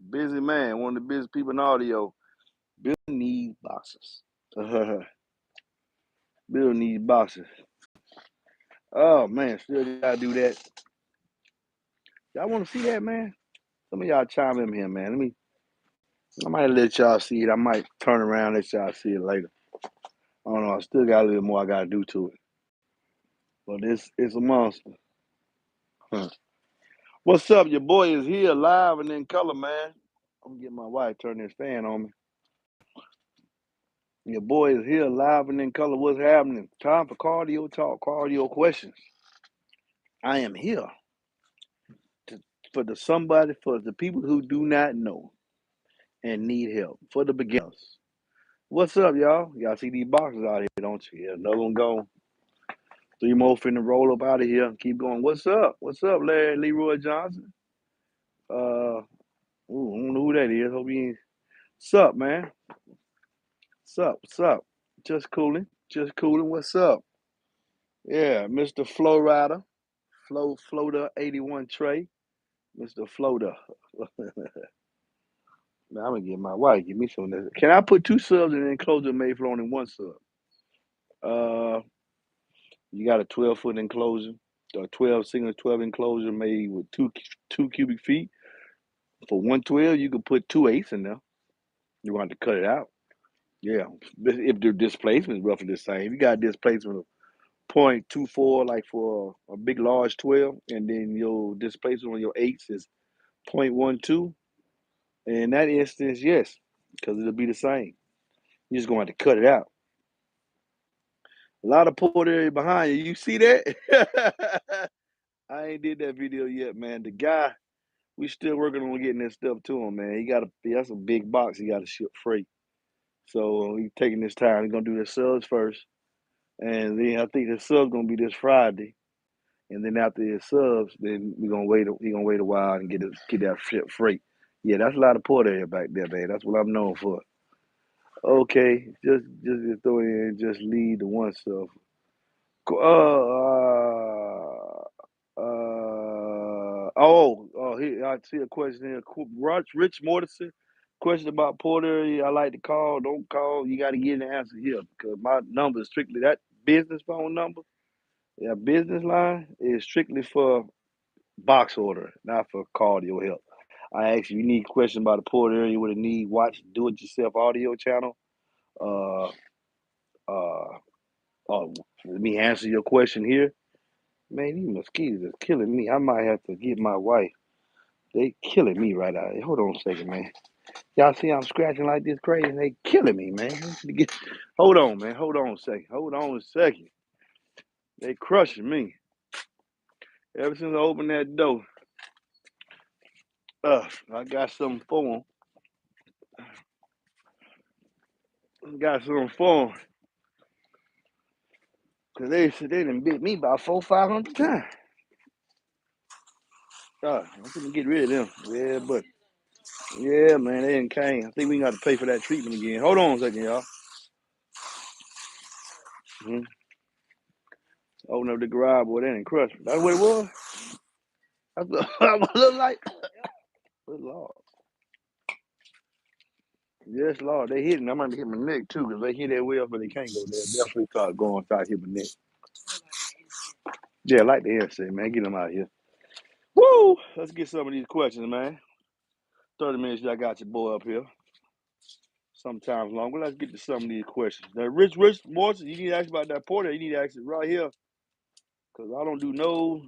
Busy man, one of the busiest people in audio. Bill needs boxes. Bill needs boxes. Oh man, still gotta do that. Y'all want to see that, man? Some of y'all chime in here, man. I might let y'all see it. I might turn around and let y'all see it later. I don't know. I still got a little more I gotta do to it, but it's a monster. Huh. What's up? Your boy is here live and in color, man. I'm gonna get my wife to turn this fan on me. Your boy is here live and in color. What's happening? Time for cardio talk, cardio questions. I am here for the people who do not know and need help, for the beginners. What's up, y'all? Y'all see these boxes out here, don't you? Yeah, another one gone. 3 more finna roll up out of here. Keep going. What's up? What's up, Larry Leroy Johnson? I don't know who that is. Hope you ain't. What's up, man? What's up? What's up? Just cooling. Just cooling. What's up? Yeah, Mr. Flow Rider. Floater 81 Trey. Mr. Floater. Now I'm gonna get my wife. Give me some of this. Can I put 2 subs in an enclosure made for only 1 sub? You got a 12-foot enclosure, a 12 enclosure made with two cubic feet. For 112, you could put 2/8 in there. You want to cut it out. Yeah, if the displacement is roughly the same. You got a displacement of 0.24, like for a big large 12, and then your displacement on your eights is 0.12. In that instance, yes, because it'll be the same. You're just going to cut it out. A lot of port area behind you. You see that? I ain't did that video yet, man. The guy, we still working on getting this stuff to him, man. That's a big box. He got to ship freight. So he's taking this time. He's gonna do the subs first, and then I think the subs gonna be this Friday. And then after his subs, then we're gonna wait. He gonna wait a while and get that ship freight. Yeah, that's a lot of port area back there, man. That's what I'm known for. Okay, just throw it in, and just lead the one stuff. Here I see a question here. Rich Mortensen, question about port area. I like to call. Don't call. You got to get an answer here because my number is strictly that business phone number. Yeah, business line is strictly for box order, not for cardio help. I ask you need questions about the port area with a need watch do it yourself audio channel. Uh, uh, Let me answer your question here. Man, these mosquitoes is killing me. I might have to get my wife. They killing me right out here. Hold on a second, man. Y'all see I'm scratching like this crazy? They killing me, man. Hold on, man. Hold on a second. Hold on a second. They crushing me. Ever since I opened that door, I got something for them. Got something for them. Because they done bit me about 400-500 times. I'm gonna get rid of them. Yeah, but yeah, man, they didn't came. I think we got to pay for that treatment again. Hold on a second, y'all. Mm-hmm. Open up the garage, boy, they didn't crush me. That's what it was? That's what it look like? Good Lord. Yes, Lord. They hitting. I might hit my neck, too, because they hit that well, but they can't go there. Definitely start hit my neck. Yeah, like the headset, man. Get them out of here. Woo! Let's get some of these questions, man. 30 minutes, y'all got your boy up here. Sometimes longer. Let's get to some of these questions. Now, Rich Morrison, you need to ask about that porter. You need to ask it right here. Because I don't do no...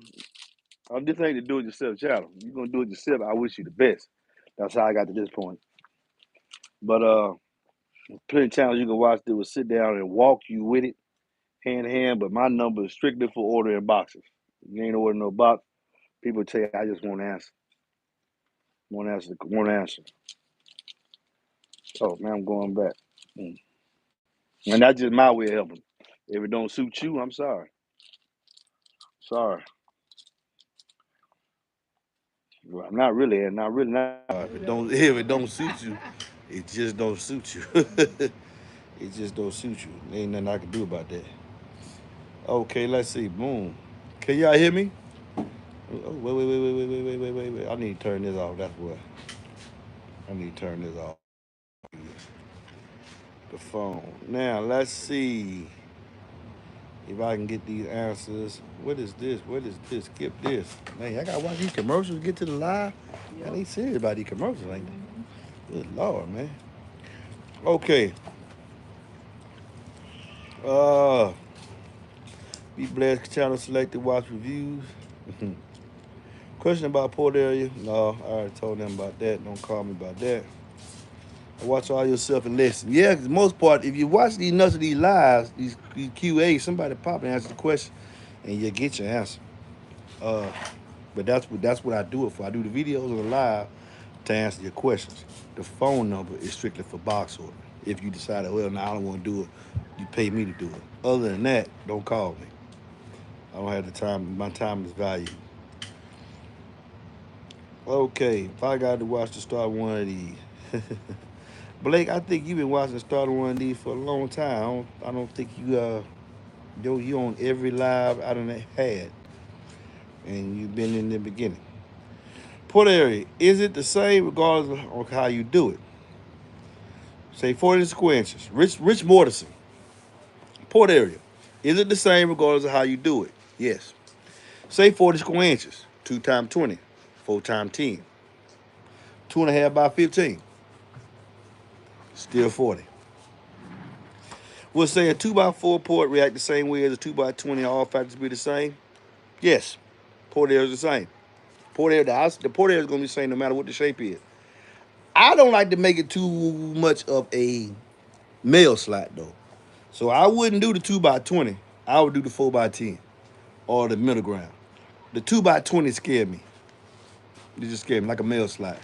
This ain't the do-it-yourself channel. You're going to do it yourself. I wish you the best. That's how I got to this point. But plenty of channels you can watch that will sit down and walk you with it, hand in hand. But my number is strictly for ordering boxes. You ain't ordering no box. People tell you, I just want to answer. Want answer. Oh, man, I'm going back. And that's just my way of helping. If it don't suit you, I'm sorry. Sorry. Well, I'm not really. If it don't suit you, it just don't suit you. It just don't suit you. There ain't nothing I can do about that. Okay, let's see. Boom. Can y'all hear me? Oh, wait. I need to turn this off. That's what. I need to turn this off. The phone. Now let's see if I can get these answers. What is this? What is this? Skip this. Man, I gotta watch these commercials to get to the live. Man, they serious about these commercials, ain't they? Good Lord, man. Okay. Uh be blessed channel selected watch reviews. Question about port area? No, I already told them about that. Don't call me about that. Watch all yourself and listen. Yeah, 'cause the most part, if you watch these nuts of these lives, these QA, somebody pop and answer the question, and you get your answer. Uh, but that's what I do it for. I do the videos on the live to answer your questions. The phone number is strictly for box order. If you decide, well, no, I don't want to do it, you pay me to do it. Other than that, don't call me. I don't have the time. My time is valuable. Okay, if I got to watch the start one of these. Blake, I think you've been watching the start one of these for a long time. I don't think you on every live I done had, and you've been in the beginning. Port area, is it the same regardless of how you do it? Say 40 square inches. Rich Mortison. Port area, is it the same regardless of how you do it? Yes. Say 40 square inches. 2 times 20. 4 times 10. 2.5 by 15. Still 40. We'll say a 2 by 4 port react the same way as a 2 by 20. All factors be the same? Yes. Port area is the same. The port area is going to be the same no matter what the shape is. I don't like to make it too much of a male slot though. So I wouldn't do the 2 by 20. I would do the 4 by 10 or the middle ground. The 2 by 20 scared me. It just scared me like a male slot.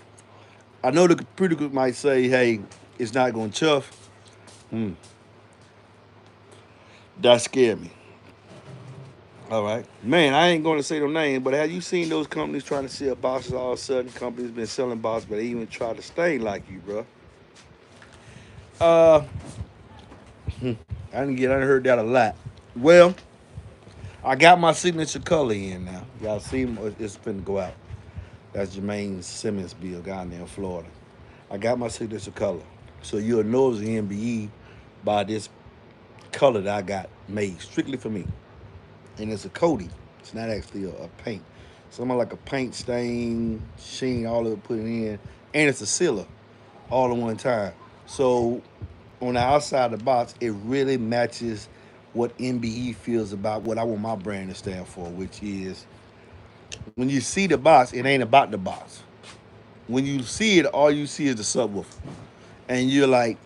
I know the computer group might say, hey, it's not going to chuff. That scared me. All right. Man, I ain't going to say no name, but have you seen those companies trying to sell boxes all of a sudden? Companies been selling boxes, but they even try to stain like you, bro. Uh, I heard that a lot. Well, I got my signature color in now. Y'all see it's finna go out. That's Jermaine Simmons' bill down there in Florida. I got my signature color. So you'll know it's the MBE by this color that I got made strictly for me. And it's a coating. It's not actually a paint. Something like a paint stain, sheen, all of it put in. And it's a sealer all at one time. So on the outside of the box, it really matches what MBE feels about what I want my brand to stand for, which is when you see the box, it ain't about the box. When you see it, all you see is the subwoofer. And you're like,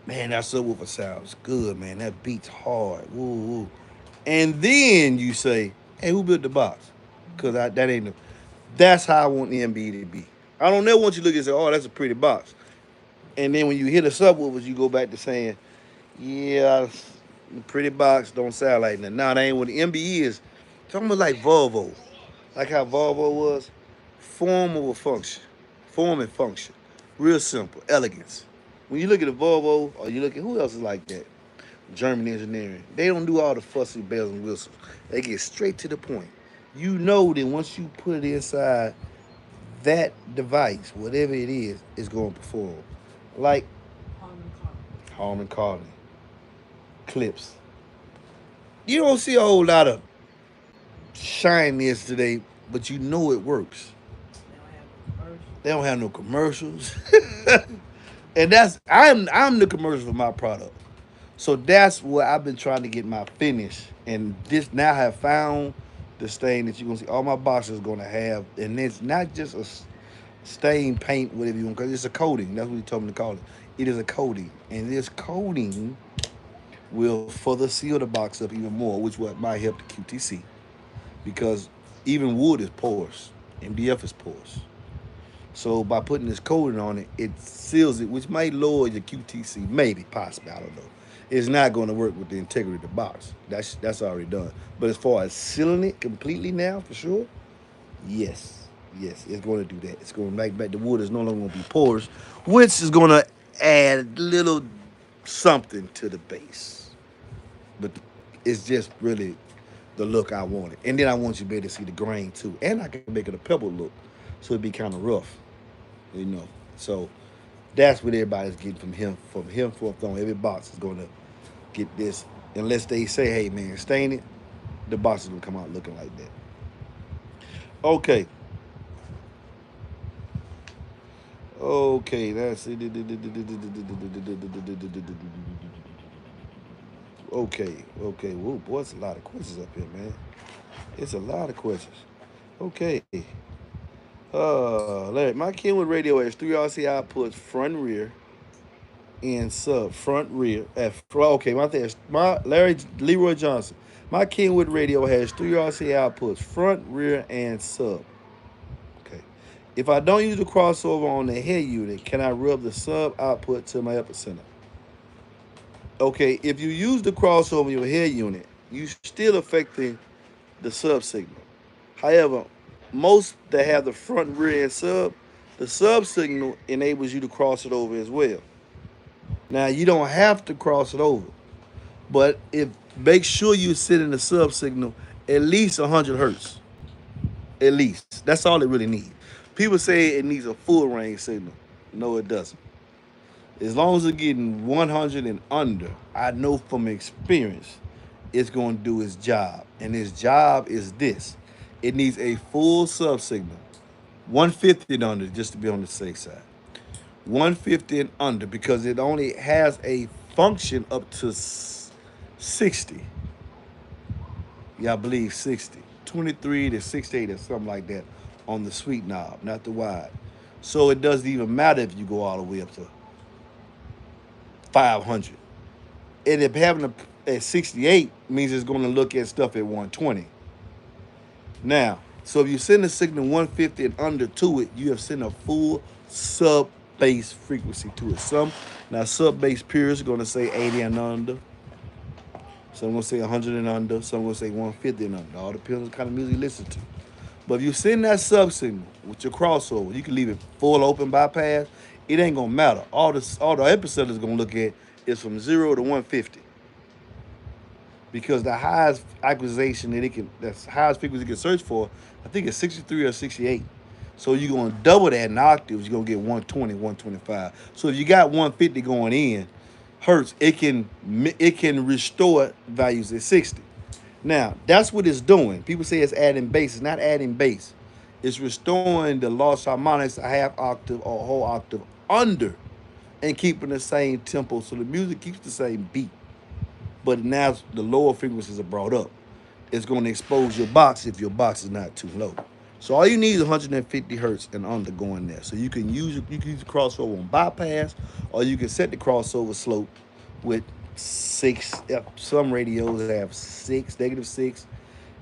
man, that subwoofer sounds good, man. That beats hard. Woo, woo. And then you say, hey, who built the box? Because that ain't the. That's how I want the MBE to be. I don't ever want you to look and say, oh, that's a pretty box. And then when you hear the subwoofers, you go back to saying, yeah, pretty box don't sound like that. Now, that ain't what the MBE is. It's almost like Volvo. Like how Volvo was. Form over function. Form and function. Real simple. Elegance. When you look at a Volvo, or you look at who else is like that? German engineering. They don't do all the fussy bells and whistles. They get straight to the point. You know that once you put it inside that device, whatever it is going to perform. Like Harman Kardon clips. You don't see a whole lot of shininess today, but you know it works. They don't have no commercials. And I'm the commercial for my product. So that's where I've been trying to get my finish. And this now I have found the stain that you're gonna see all my boxes gonna have. And it's not just a stain paint, whatever you want, because it's a coating. That's what he told me to call it. It is a coating. And this coating will further seal the box up even more, which what might help the QTC. Because even wood is porous. MDF is porous. So by putting this coating on it, it seals it, which might lower your QTC, maybe, possibly, I don't know. It's not going to work with the integrity of the box. That's already done. But as far as sealing it completely now, for sure, yes, it's going to do that. It's going to make back the wood is no longer going to be porous, which is going to add a little something to the base. But it's just really the look I wanted. And then I want you to be able to see the grain too. And I can make it a pebble look, so it'd be kind of rough. So That's what everybody's getting from him. From him forth on, every box is gonna get this, unless they say, "Hey man, stain it." The box is gonna come out looking like that. Okay, okay, that's it. Okay, okay. Whoa, boy, it's a lot of questions up here, man. It's a lot of questions. Okay. Larry, my Kenwood radio has three RC outputs, front, rear, and sub. Front, rear. Okay, my thing is my Larry Leroy Johnson. My Kenwood radio has three RC outputs, front, rear, and sub. Okay. If I don't use the crossover on the head unit, can I rub the sub output to my epicenter? Okay, if you use the crossover in your head unit, you still affecting the sub signal. However, most that have the front, rear, and sub, the sub signal enables you to cross it over as well. Now you don't have to cross it over, but if make sure you sit in the sub signal at least 100 hertz. At least that's all it really needs. People say it needs a full range signal. No, it doesn't. As long as it's getting 100 and under, I know from experience it's going to do its job. And its job is this: it needs a full sub signal, 150 and under, just to be on the safe side. 150 and under, because it only has a function up to 60. Yeah, I believe 60. 23 to 68 or something like that on the sweet knob, not the wide. So it doesn't even matter if you go all the way up to 500. And if having at 68 means it's going to look at stuff at 120. Now, so if you send a signal 150 and under to it, you have sent a full sub bass frequency to it. Sub bass purists are going to say 80 and under. Some going to say 100 and under. Some going to say 150 and under. All depends on the kind of music you listen to. But if you send that sub signal with your crossover, you can leave it full open bypass. It ain't gonna matter. All the epicenter is gonna look at is from 0 to 150, because the highest acquisition that's highest frequency you can search for, I think it's 63 or 68. So you're gonna double that in octaves, you're gonna get 120, 125. So if you got 150 going in hertz, it can restore values at 60. Now that's what it's doing. People say it's adding bass. It's not adding bass. It's restoring the lost harmonics a half octave or a whole octave under, and keeping the same tempo, so the music keeps the same beat, but now the lower frequencies are brought up. It's going to expose your box if your box is not too low. So all you need is 150 hertz and under going there. So you can use the crossover on bypass, or you can set the crossover slope with six. Some radios have six, -6,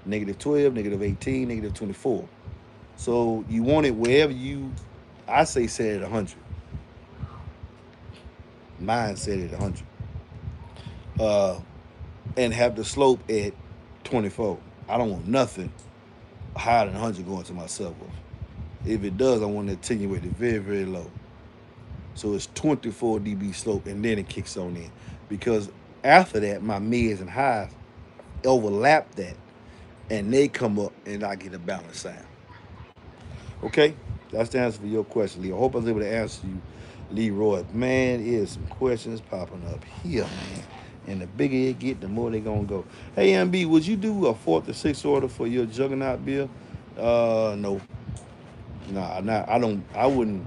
-12, -18, -24. So you want it wherever you. I say set it at 100. Mine set it at 100. Uh, and have the slope at 24. I don't want nothing higher than 100 going to my subwoofer. If it does, I want to attenuate it very, very low. So it's 24 dB slope, and then it kicks on in. Because after that, my mids and highs overlap that, and they come up, and I get a balanced sound. Okay? That's the answer for your question, Lee. I hope I was able to answer you, Leroy. Man, is some questions popping up here, man. And the bigger it get, the more they gonna go. Hey, MB, would you do a fourth or sixth order for your juggernaut bill? No. Nah, not. I don't. I wouldn't.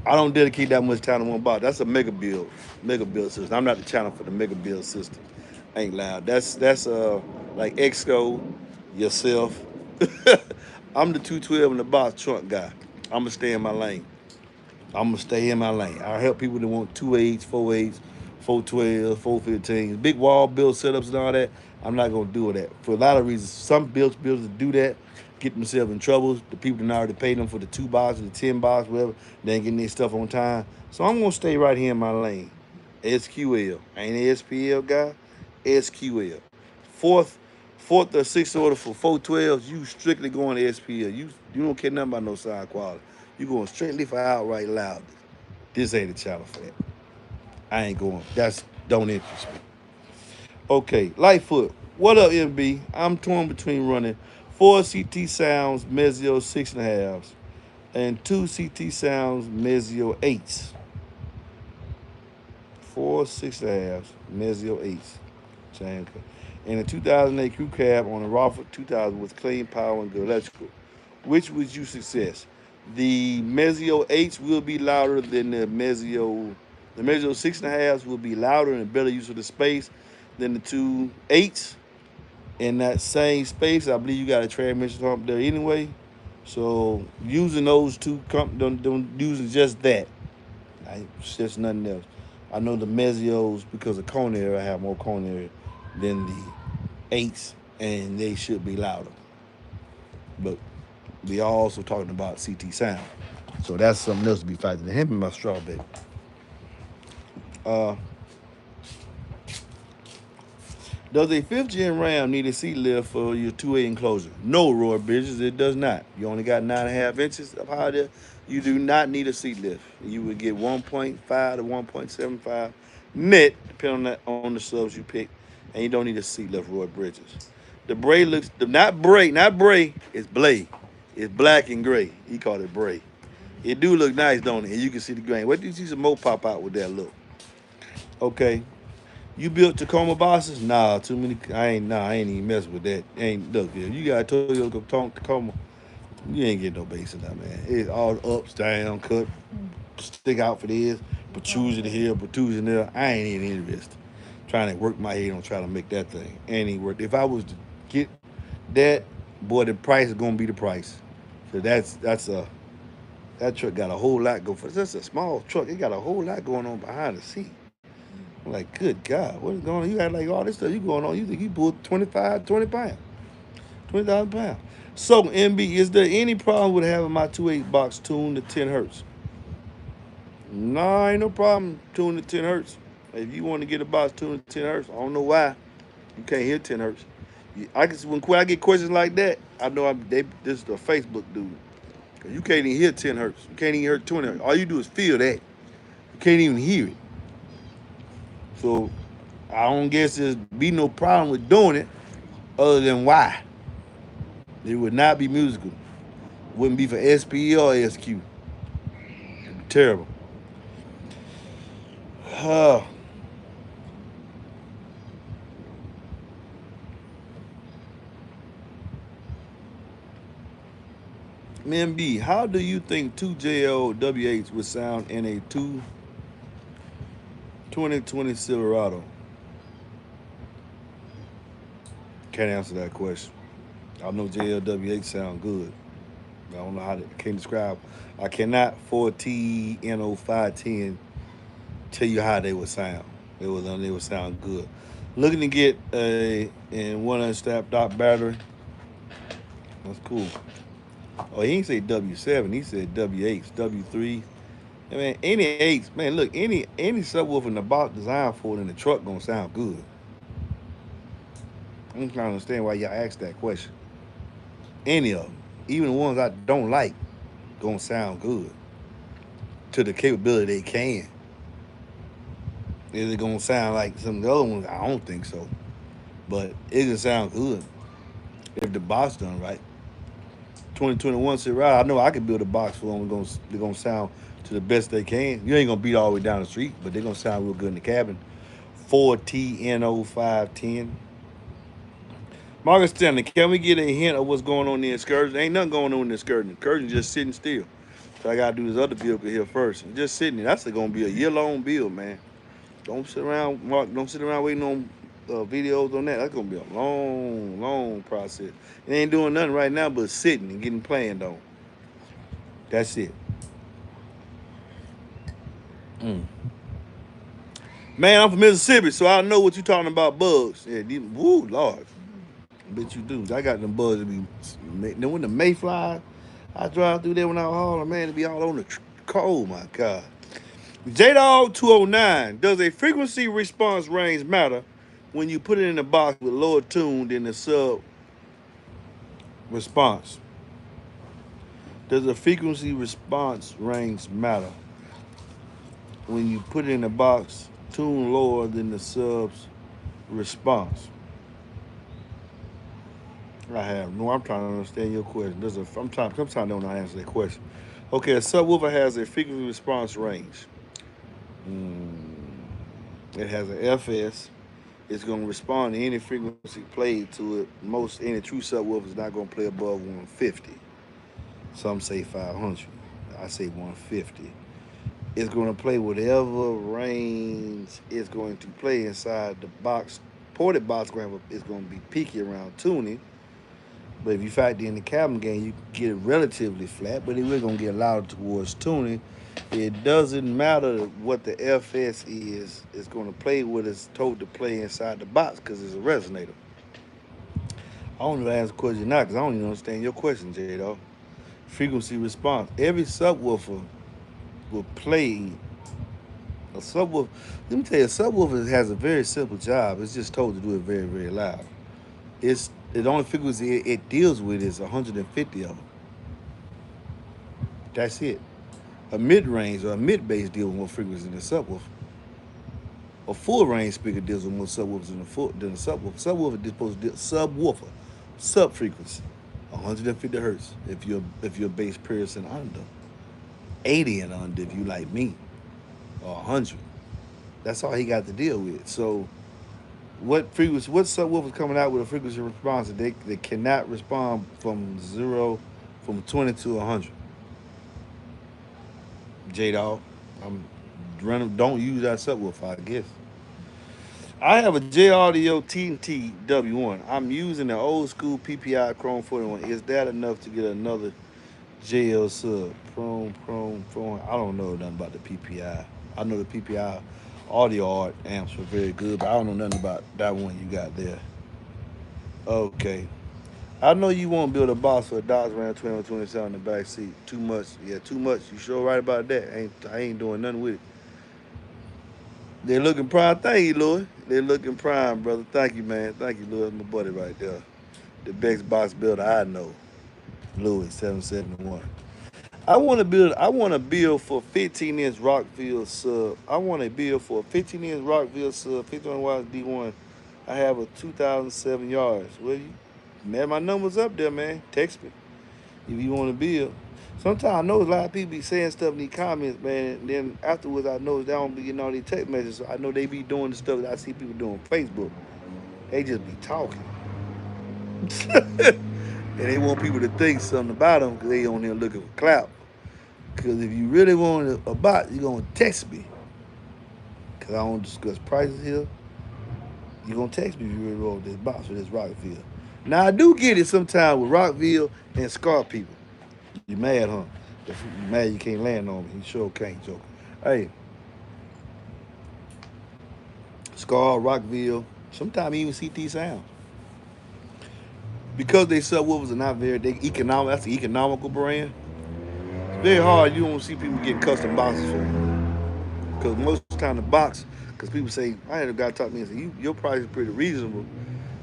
I don't dedicate that much time to one box. That's a mega build system. I'm not the channel for the mega build system. Ain't loud. That's like Exco, yourself. I'm the 212 in the box trunk guy. I'm gonna stay in my lane. I'm gonna stay in my lane. I help people that want 2.8s, 4.8s, 412s, 415s, big wall build setups and all that. I'm not gonna do that for a lot of reasons. Some builders do that, get themselves in trouble. The people that already paid them for the 2 box or the 10 box, whatever, they ain't getting their stuff on time. So I'm gonna stay right here in my lane. SQL. I ain't an SPL guy. SQL. Fourth, fourth or sixth order for 412s, you strictly going to SPL. You don't care nothing about no sound quality. You going strictly for outright loudness. This ain't a channel for that. I ain't going. That's don't interest me. Okay, Lightfoot. What up, MB? I'm torn between running 4 CT Sounds Mezio 6.5s and 2 CT Sounds Mezio 8s. 4 6.5 Mezio 8s. And a 2008 crew cab on a Ralph 2000 with clean power and good electrical. Which would you success? The Mezio 8s will be louder than the Mezio. The Mezio 6.5s will be louder and better use of the space than the two 8s. In that same space, I believe you got a transmission pump there anyway. So using those two, don't using just that. It's just nothing else. I know the Mezios, because of cone area, have more cone area than the 8s, and they should be louder. But we are also talking about CT sound. So that's something else to be factored in. Him and my strawberry. Uh, Does a fifth gen Ram need a seat lift for your 2A enclosure? No, Roy Bridges, it does not. You only got 9.5 inches up high there. You do not need a seat lift. You would get 1.5 to 1.75 net, depending on the subs you pick, and you don't need a seat lift, Roy Bridges. The Bray looks not Bray, it's Blay. It's black and gray. He called it Bray. It do look nice, don't it? And you can see the grain. What do you see some more pop out with that look? Okay, you built Tacoma bosses? Nah, too many. I ain't even messing with that. Ain't look. If you got Toyota Tacoma, you ain't getting no bass in that, man. It's all ups, down, cut, stick out for this, protrusion here, protrusion there. I ain't even interested. Trying to work my head on trying to make that thing. Ain't even worth. If I was to get that, boy, the price is gonna be the price. So that's a that truck got a whole lot go for. That's a small truck. It got a whole lot going on behind the seat. I'm like, good God, what is going on? You got like all this stuff you going on. You think you pulled 20 pounds, 20,000 pounds. So, MB, is there any problem with having my 2.8 box tuned to 10 hertz? No, ain't no problem tuned to 10 hertz. If you want to get a box tuned to 10 hertz, I don't know why you can't hear 10 hertz. I can when I get questions like that, I know this is a Facebook dude. You can't even hear 10 hertz. You can't even hear 20 hertz. All you do is feel that. You can't even hear it. So I don't guess there's be no problem with doing it other than why. It would not be musical. Wouldn't be for SPE or SQ. It'd be terrible. Uh, Man B, how do you think 2JL W8s would sound in a 2020 Silverado? Can't answer that question. I know JLW8 sound good. I don't know how to can't describe. I cannot 4TNO510 tell you how they would sound. They would sound good. Looking to get a in one unstrapped dot battery. That's cool. Oh, he didn't say W7. He said W8s, W3. I mean, any eights, man. Look, any subwoofer in the box designed for it in the truck gonna sound good. I'm trying to understand why y'all asked that question. Any of them, even the ones I don't like, gonna sound good to the capability they can. Is it gonna sound like some of the other ones? I don't think so. But it can sound good if the box done right. 2021 Sierra, I know I could build a box for them. They're gonna sound to the best they can. You ain't gonna beat all the way down the street, but they're gonna sound real good in the cabin. 4TNO510. Margaret Stanley, can we get a hint of what's going on in the excursion? Ain't nothing going on in the excursion. The excursion just sitting still. So I gotta do this other vehicle here first. It's just sitting there. That's gonna be a year-long build, man. Don't sit around, Mark. Don't sit around waiting on videos on that. That's gonna be a long, long process. It ain't doing nothing right now but sitting and getting planned on. That's it. Mm. Man, I'm from Mississippi, so I know what you're talking about. Bugs. Yeah, woo, Lord. I bet you do. I got them bugs to be. Then when the mayflies, I drive through there when I was hauling, man, to be all on the cold. My God. J Dog 209. Does a frequency response range matter when you put it in a box with lower tune than the sub response? Does a frequency response range matter when you put it in a box tune lower than the subs response? I have no. I'm trying to understand your question. Sometimes I don't know how to answer that question. Okay, a subwoofer has a frequency response range. Mm. It has an FS. It's going to respond to any frequency played to it. Most any true subwoofer is not going to play above 150. Some say 500. I say 150. It's going to play whatever range it's going to play inside the box. Ported box ramp is going to be peaky around tuning. But if you factor in the cabin gain, you can get it relatively flat, but it will going to get louder towards tuning. It doesn't matter what the FS is. It's going to play what it's told to play inside the box because it's a resonator. I don't even ask a question now because I don't even understand your question, J Dog. Frequency response. Every subwoofer will play a subwoofer. Let me tell you, a subwoofer has a very simple job. It's just told to do it very, very loud. It's the only frequency it deals with is 150 of them. That's it. A mid range or a mid bass deals with more frequency than a subwoofer. A full range speaker deals with more subwoofers than a subwoofer. Subwoofer is supposed to deal subwoofer, sub frequency, 150 hertz if you're a bass person under, 80 and under if you like me, or 100. That's all he got to deal with. So what subwoofers coming out with a frequency response that they cannot respond from zero, from 20 to 100? J Dog, I'm running. Don't use that subwoofer, I guess. I have a J Audio TNT W1. I'm using the old school PPI Chrome 41. Is that enough to get another JL sub? Chrome. I don't know nothing about the PPI. I know the PPI audio art amps are very good, but I don't know nothing about that one you got there. Okay. I know you won't build a box for a Dodge Ram 2027 in the back seat. Too much. Yeah, too much. You sure right about that. I ain't doing nothing with it. They're looking prime. Thank you, Louis. They're looking prime, brother. Thank you, man. Thank you, Louis. My buddy right there. The best box builder I know. Louis 771. I want to build for 15-inch Rockville sub. I want to build for a 15-inch Rockville sub, 51 watts D1. I have a 2007 yards. Well, you man, my numbers up there, man. Text me if you want to build. Sometimes I know a lot of people be saying stuff in these comments, man. And then afterwards, I know they don't be getting all these text messages. So I know they be doing the stuff that I see people doing on Facebook. They just be talking. And they want people to think something about them because they on there looking for clout. Because if you really want a bot, you're going to text me. Because I don't discuss prices here. You're going to text me if you really want this box for this Rockville. Now, I do get it sometimes with Rockville and Scar people. You mad, huh? If you mad you can't land on me. You sure can't, Joker. Hey, Scar, Rockville, sometimes even CT Sounds. Because they subwoofers are not very, they economic, that's an economical brand. It's very hard. You don't see people getting custom boxes for them. Because most of the time the box, because people say, I had a guy talk to me and say, your price is pretty reasonable.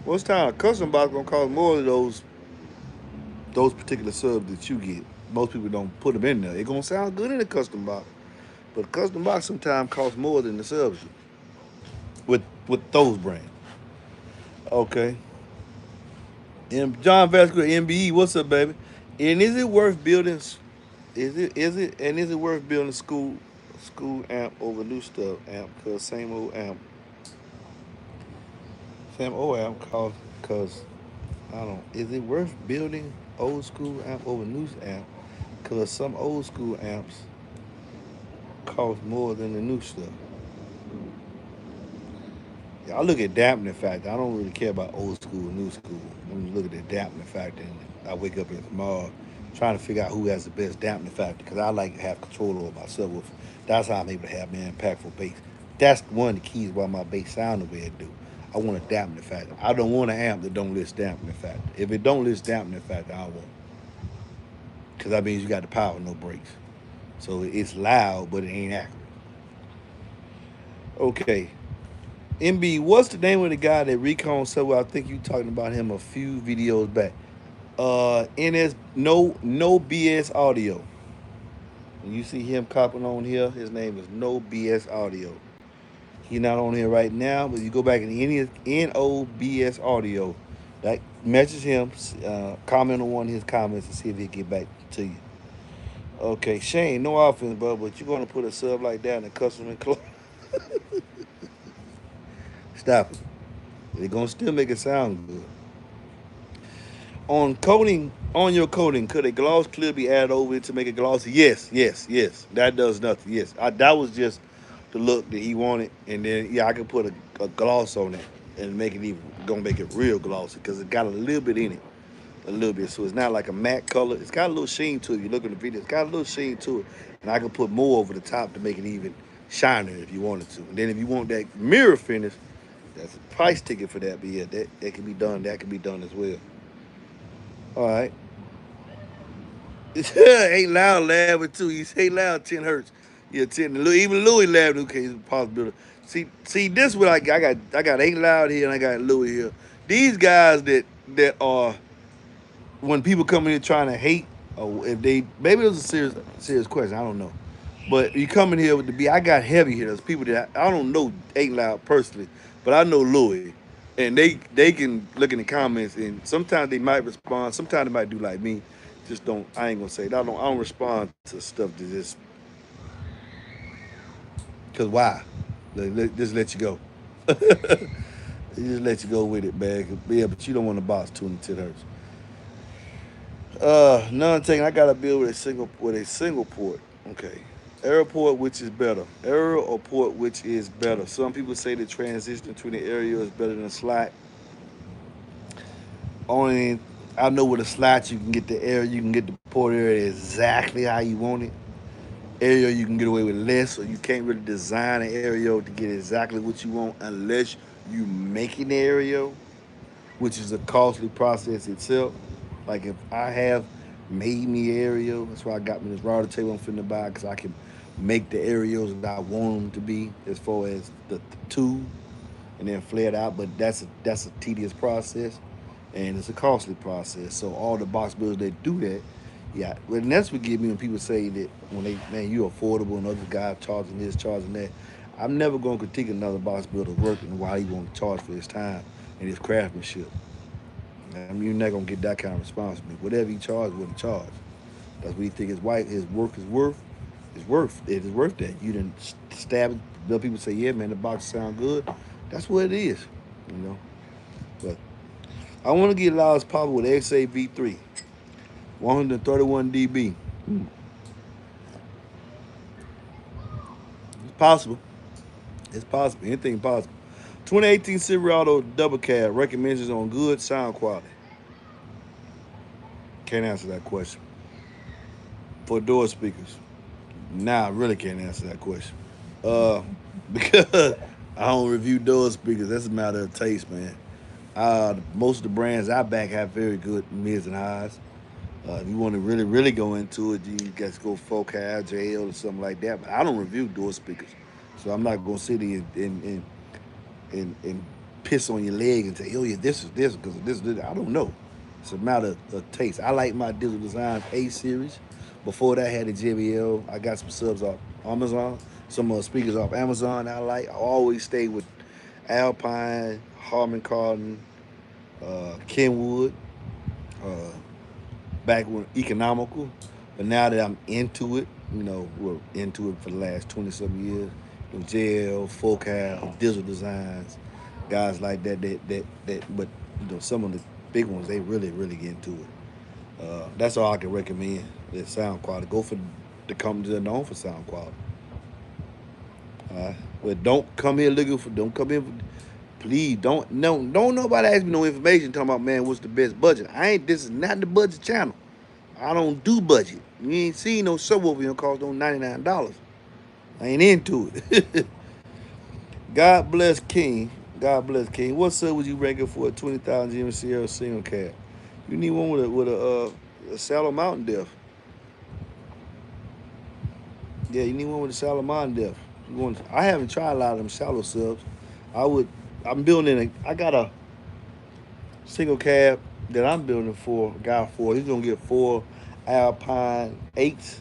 Most time a custom box gonna cost more than those particular subs that you get. Most people don't put them in there. It's gonna sound good in a custom box, but a custom box sometimes costs more than the subs with those brands. Okay. And John Vasquez, MBE, what's up, baby? And is it worth building? Is it worth building school amp over new stuff amp? Cause same old amp cause I don't. Is it worth building old school amp over new amp? Cause some old school amps cost more than the new stuff. Yeah, I look at dampening factor. I don't really care about old school or new school. I'm just looking at dampening factor, and I wake up in tomorrow trying to figure out who has the best dampening factor because I like to have control over my subwoofer. That's how I'm able to have an impactful bass. That's one of the keys why my bass sound the way it do. I want a dampening factor. I don't want an amp that don't list dampening factor. If it don't list dampening factor, I don't want it because that means you got the power, no brakes. So it's loud, but it ain't accurate. Okay, MB, what's the name of the guy that recon subwoofer? I think you talking about him a few videos back. NS no BS audio. When you see him copping on here, his name is No BS Audio. He's not on here right now, but you go back and any NOBS Audio, that message him, comment on one of his comments and see if he get back to you. Okay, Shane, no offense, bro, but you're gonna put a sub like that in a custom enclosure. Stop it. They're gonna still make it sound good. On coating, on your coating, could a gloss clear be added over it to make it glossy? Yes, yes, yes. That does nothing. Yes, that was just the look that he wanted, and then yeah, I could put a gloss on it and make it even gonna make it real glossy because it got a little bit in it, a little bit. So it's not like a matte color. It's got a little sheen to it. If you look at the video, it's got a little sheen to it, and I could put more over the top to make it even shinier if you wanted to. And then if you want that mirror finish, that's a price ticket for that. But yeah, that can be done. That can be done as well. All right. Ain't loud laughing too. You say loud 10 hertz. Yeah, 10. Even Louis laughing. Okay, it's a possibility. See, this what I got ain't loud here and I got Louis here. These guys that are when people come in here trying to hate, or if they maybe it was a serious question. I don't know. But you come in here with the B. I got heavy hitters, people that I don't know ain't loud personally, but I know Louis, and they can look in the comments and sometimes they might respond. Sometimes they might do like me, just don't. I ain't gonna say that. I don't respond to stuff that just because why? Just let you go. Just let you go with it, man. Yeah, but you don't want to box 2 and 10 hertz. None taken. I got to build with a single port. Okay. Error port, which is better? Error or port, which is better? Some people say the transition between the area is better than a slot. Only I know with a slot you can get the area, you can get the port area exactly how you want it. Area you can get away with less, or you can't really design an area to get exactly what you want unless you make an area, which is a costly process itself. Like if I have made me aerial, that's why I got me this router table I'm finna buy because I can make the aerials that I want them to be as far as the two and then flare it out. But that's a tedious process and it's a costly process. So all the box builders that do that, yeah, well, and that's what get me when people say that when they man you affordable and other guys charging this, charging that. I'm never gonna critique another box builder working while he want to charge for his time and his craftsmanship. I mean, you're not gonna get that kind of response from me. Whatever he charged, what he charged. That's what he think his work is worth. It's worth. It is worth that. You didn't stab it. The people say, yeah, man, the box sound good. That's what it is, you know. But I want to get loud as possible with XAV3, 131 dB. It's possible. It's possible. Anything possible. 2018 Silverado double cab recommends on good sound quality. Can't answer that question. For door speakers, nah, I really can't answer that question. Uh, because I don't review door speakers. That's a matter of taste, man. Most of the brands I back have very good mids and highs. If you want to really, really go into it, you guys go Focal, JL, or something like that. But I don't review door speakers, so I'm not gonna sit here and piss on your leg and say, "Oh yeah, this is this because this." I don't know. It's a matter of taste. I like my Digital Design A series. Before that, I had the JBL. I got some subs off Amazon, some speakers off Amazon. I like. I always stay with Alpine, Harman Kardon, Kenwood. Uh, Back when economical, but now that I'm into it, we're into it for the last 20 something years. JL, Focal, Digital Designs, guys like that. But some of the big ones, they really, really get into it. That's all I can recommend. The sound quality. Go for the companies that are known for sound quality. But don't come here looking for. Don't come in. Please don't. No, don't nobody ask me no information talking about man. What's the best budget? I ain't. This is not the budget channel. I don't do budget. You ain't seen no subwoofer gonna cost no $99. I ain't into it. God bless King. God bless King. What sub would you rank it for a 20,000 GMC single cab? You need one with a shallow mountain depth. Yeah, you need one with a shallow mountain depth. I haven't tried a lot of them shallow subs. I would. I'm building I got a single cab that I'm building for a guy for. He's gonna get 4 Alpine 8s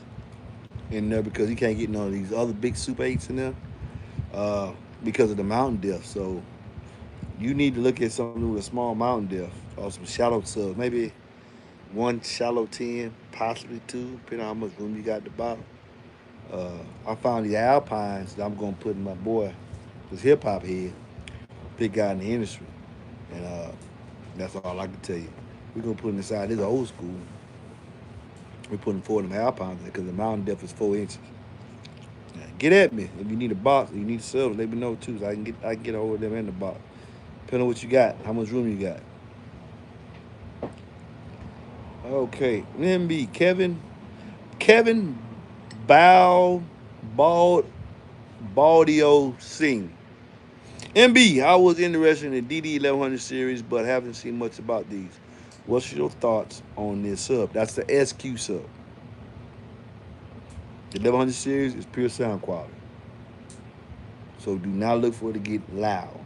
in there because he can't get none of these other big Super 8s in there uh, because of the mountain depth. So you need to look at something with a small mountain depth or some shallow subs. Maybe one shallow 10, possibly two, depending on how much room you got at the bottom. I found the Alpines that I'm going to put in my boy, this hip hop head. big guy in the industry, and that's all I can tell you. We're gonna put him inside. This is old school. We're putting 4.5 pounds in because the mountain depth is 4 inches. Yeah, get at me if you need a box. Or you need a sub. Let me know too, so I can get over them in the box. Depending on what you got, how much room you got. Okay, MB Kevin Bow Bald Baldio Singh. MB, I was interested in the DD 1100 series, but haven't seen much about these. What's your thoughts on this sub? That's the SQ sub. The 1100 series is pure sound quality. So do not look for it to get loud.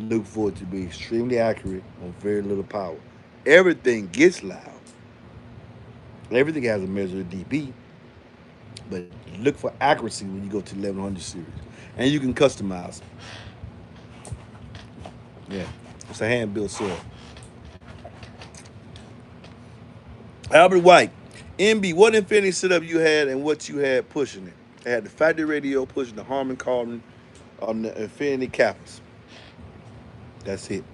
Look for it to be extremely accurate on very little power. Everything gets loud. Everything has a measure of dB, but look for accuracy when you go to the 1100 series. And you can customize. Yeah, it's a hand built sub. Albert White, MB, what Infinity setup you had and what you had pushing it? I had the factory radio pushing the Harman Kardon on the Infinity Kappas. That's it.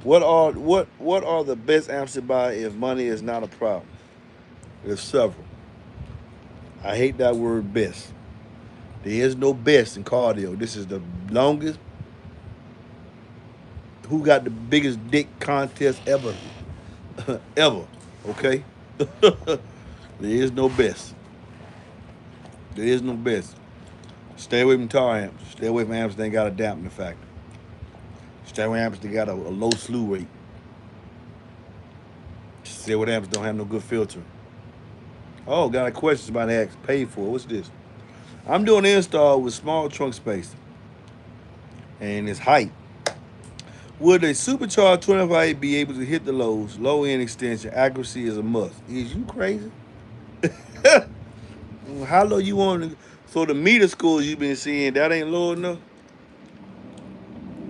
What are the best amps to buy if money is not a problem? There's several. I hate that word best. There is no best in cardio. This is the longest. Who got the biggest dick contest ever? Ever. Okay? There is no best. There is no best. Stay away from tar amps. Stay away from amps that ain't got a dampening factor. Stay away from amps that got a low slew rate. Stay away from amps that don't have no good filter. Oh, got a question about X. Paid for. What's this? I'm doing an install with small trunk space and its height. Would a supercharged 25 be able to hit the lows? Low end extension accuracy is a must. Is you crazy? How low you want to? So the meter scores you've been seeing that ain't low enough.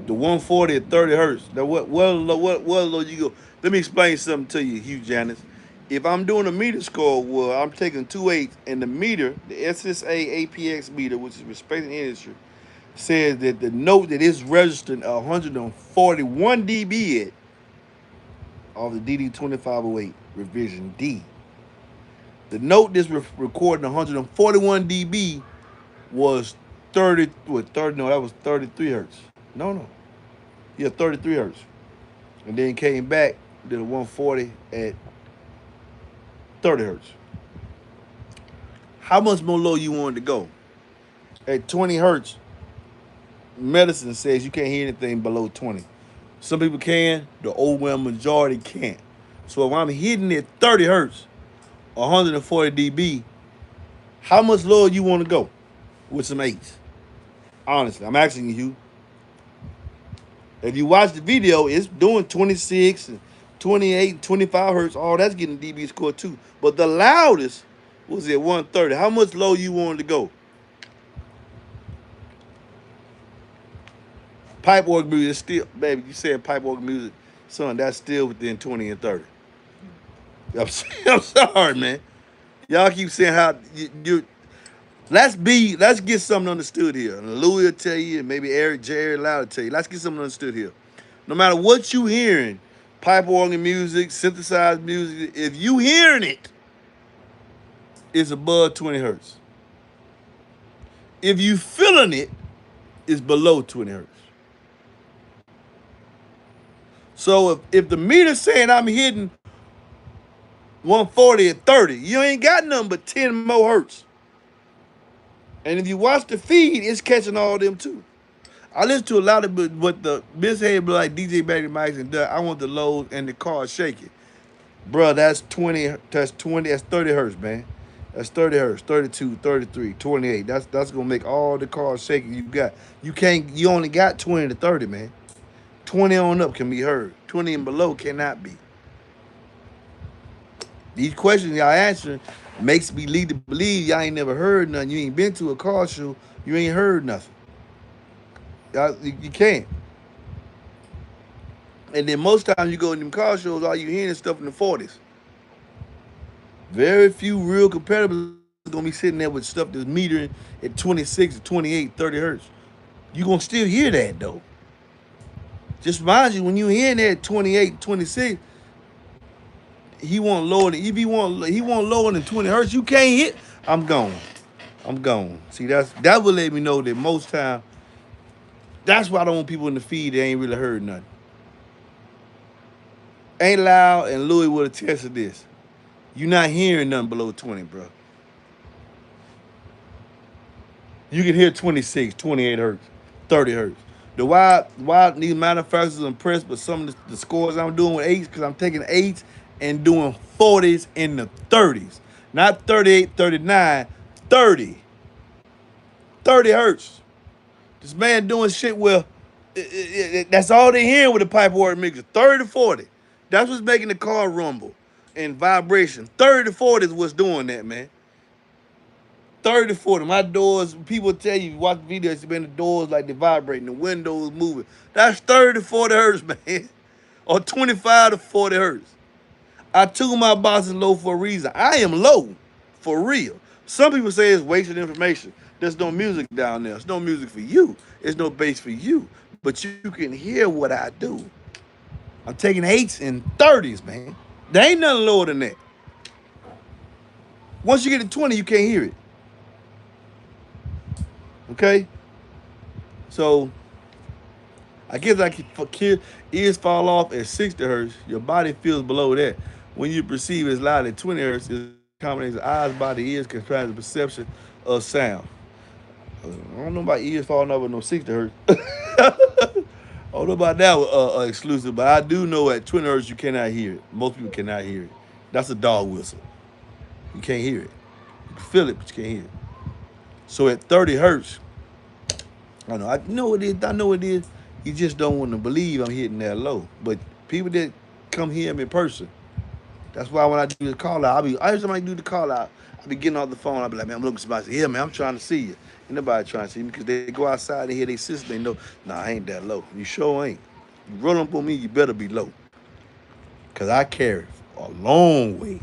The 140 at 30 hertz. Now what low you go? Let me explain something to you, Hugh Janice. If I'm doing a meter score, well, I'm taking 2/8 and the meter, the SSA APX meter, which is respected industry, says that the note that is registered 141 dB at of the DD 2508 revision D. The note that's recording 141 dB was 30, what, 30, no, that was 33 hertz. No. Yeah, 33 hertz. And then came back, did a 140 at 30 hertz. How much more low you wanted to go? At 20 hertz, medicine says you can't hear anything below 20. Some people can, the overwhelming majority can't. So if I'm hitting at 30 hertz, 140 dB, how much lower you want to go with some eights? Honestly, I'm asking you. If you watch the video, it's doing 26 and 28, 25 hertz. All that's getting dB score too. But the loudest was at 130. How much low you wanted to go? Pipe organ music is still, baby, you said pipe organ music, son, that's still within 20 and 30. I'm sorry, man. Y'all keep saying how let's get something understood here. And Louis will tell you, and maybe Eric Jerry Loud will tell you. Let's get something understood here. No matter what you hearing, pipe organ music, synthesized music, if you hearing it, it's above 20 hertz. If you feeling it, it's below 20 hertz. So if the meter's saying I'm hitting 140 at 30, you ain't got nothing but 10 more hertz. And if you watch the feed, it's catching all them too. I listen to a lot of what the misbehavior like DJ Baby Mike's and I want the lows and the car shaking. Bruh, that's 20, that's 30 hertz, man. That's 30 hertz, 32, 33, 28. That's gonna make all the cars shaking you got. You only got 20 to 30, man. 20 on up can be heard. 20 and below cannot be. These questions y'all answering makes me lead to believe y'all ain't never heard nothing. You ain't been to a car show. You ain't heard nothing. You can't. And then most times you go in them car shows, all you hearing is stuff in the 40s. Very few real competitors gonna be sitting there with stuff that's metering at 26, 28, 30 hertz. You gonna still hear that though. Just mind you, when you in there at 28, 26, he want lower than if he want lower than 20 hertz. You can't hit. I'm gone. I'm gone. See, that would let me know that most time. That's why I don't want people in the feed that ain't really heard nothing. Ain't loud and Louis would have tested this. You not hearing nothing below 20, bro. You can hear 26, 28 hertz, 30 hertz. The why these manufacturers are impressed with some of the scores I'm doing with eights, because I'm taking eights and doing 40s in the 30s. Not 38, 39, 30. 30 hertz. This man doing shit where that's all they hearing with the pipe organ mixer. 30 to 40. That's what's making the car rumble and vibration. 30 to 40 is what's doing that, man. 30 to 40. My doors, people tell you, watch videos, man, the doors like they vibrating, the windows moving. That's 30 to 40 hertz, man. Or 25 to 40 hertz. I tune my boxes low for a reason. I am low for real. Some people say it's wasted information. There's no music down there. There's no music for you. There's no bass for you. But you can hear what I do. I'm taking eights and 30s, man. There ain't nothing lower than that. Once you get to 20, you can't hear it. Okay? So I guess I can ears fall off at 60 hertz. Your body feels below that. When you perceive as loud at 20 hertz, it's a combination of eyes, body, ears, comprise the perception of sound. I don't know about ears falling off with no 60 hertz. I don't know about that exclusive, but I do know at 20 hertz you cannot hear it. Most people cannot hear it. That's a dog whistle. You can't hear it. You can feel it, but you can't hear it. So at 30 hertz, I know what it is. I know what it is. You just don't want to believe I'm hitting that low. But people that come hear me in person, that's why when I do the call out, every time I do the call out, I be getting off the phone. I be like, man, I'm looking at somebody. Say, yeah, man, I'm trying to see you. Ain't nobody trying to see me because they go outside and hear their sister. They know, nah, I ain't that low. You sure ain't. You roll up on me, you better be low. Cause I carry a long way.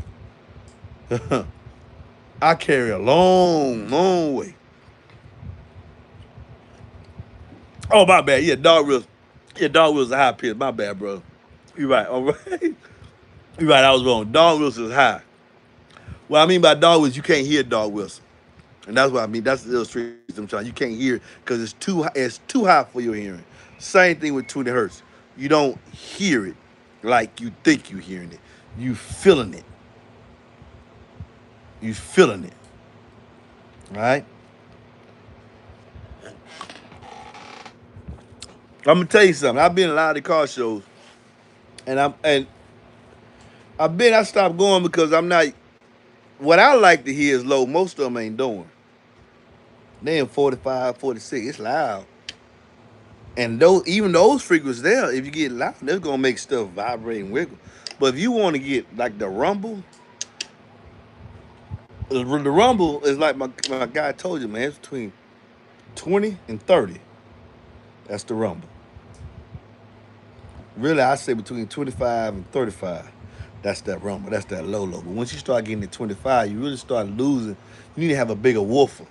I carry a long, long way. Oh, my bad. Yeah, dog wheels. Yeah, dog wheels are high pitch. My bad, bro. You right. All right. You right. I was wrong. Dog wheels is high. What I mean by dog wheels, you can't hear dog wheels, and that's what I mean. That's the illustration I'm trying. You can't hear it because it's too high for your hearing. Same thing with 20 hertz. You don't hear it like you think you're hearing it. You feeling it. You feeling it. All right. I'm gonna tell you something. I've been in a lot of car shows, and I stopped going because I'm not. What I like to hear is low. Most of them ain't doing. They in 45, 46. It's loud. And even those frequencies there, if you get loud, they're gonna make stuff vibrate and wiggle. But if you want to get like the rumble, the rumble is like my guy told you, man. It's between 20 and 30. That's the rumble. Really, I say between 25 and 35. That's that rumble. That's that low low. But once you start getting to 25, you really start losing. You need to have a bigger woofer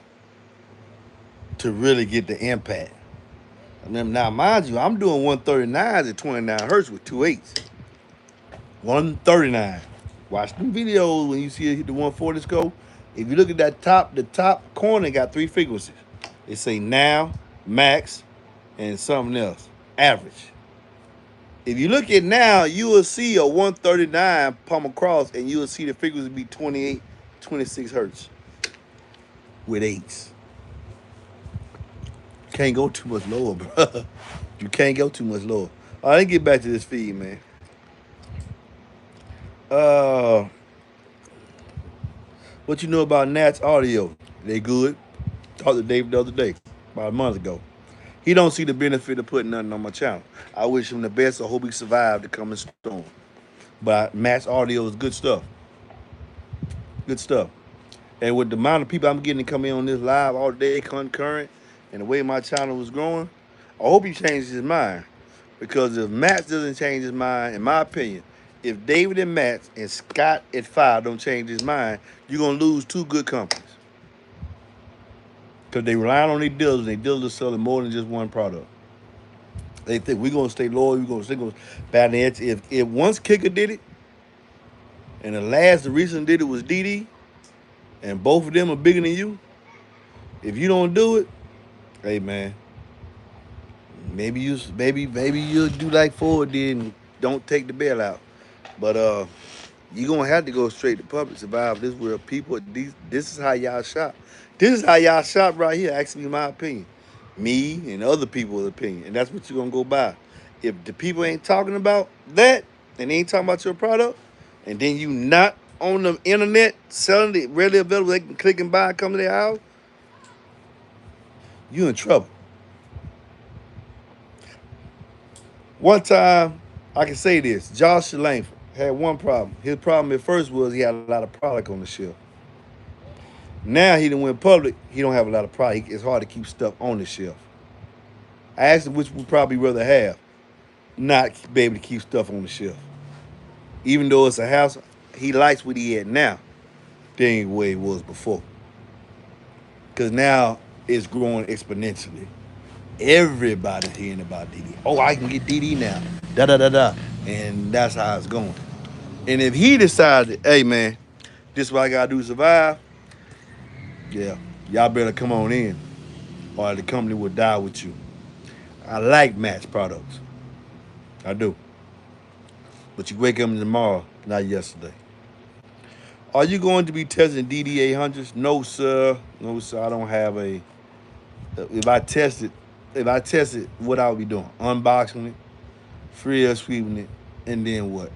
to really get the impact. And then now, mind you, I'm doing 139s at 29 hertz with two eights. 139. Watch the videos when you see it hit the 140 scope. If you look at the top corner got three frequencies. They say now, max, and something else. Average. If you look at now, you will see a 139 palm across, and you will see the frequency be 28, 26 hertz with eights. Can't go too much lower, bro. You can't go too much lower. All right, let's get back to this feed, man. Uh, what you know about Nat's audio? They good. Talked to Dave the other day, about a month ago. He don't see the benefit of putting nothing on my channel. I wish him the best. I hope he survived the coming storm. But Matt's audio is good stuff. Good stuff. And with the amount of people I'm getting to come in on this live all day concurrent and the way my channel was growing, I hope he changes his mind. Because if Matt doesn't change his mind, in my opinion, if David and Matt and Scott at 5 don't change his mind, you're going to lose two good companies. Because they rely on their dealers, and their dealers are selling more than just one product. They think we're gonna stay loyal. We're gonna stay bad the edge. If once Kicker did it, and the recent did it was DD, and both of them are bigger than you. If you don't do it, hey man, maybe you'll do like Ford did and don't take the bailout. But you gonna have to go straight to public survive this world. People, this is how y'all shop. This is how y'all shop right here. Ask me my opinion, me and other people's opinion, and that's what you're gonna go by. If the people ain't talking about that and they ain't talking about your product, and then you not on the internet selling it readily available, they can click and buy and come to their house, you in trouble. One time, I can say this: Josh Langford had one problem. His problem at first was he had a lot of product on the shelf. Now he done went public. He don't have a lot of product. It's hard to keep stuff on the shelf. I asked him which would probably rather have, not be able to keep stuff on the shelf. Even though it's a house, he likes what he had now. That ain't the way it was before. Because now it's growing exponentially. Everybody's hearing about DD. Oh, I can get DD now. Da da da da. And that's how it's going. And if he decided, hey man, this is what I gotta do to survive, yeah, y'all better come on in, or the company will die with you. I like match products. I do. But you wake up tomorrow, not yesterday. Are you going to be testing DD800s? No, sir. No, sir. I don't have a. If I test it, what I would be doing? Unboxing it, free of sweeping it, and then what?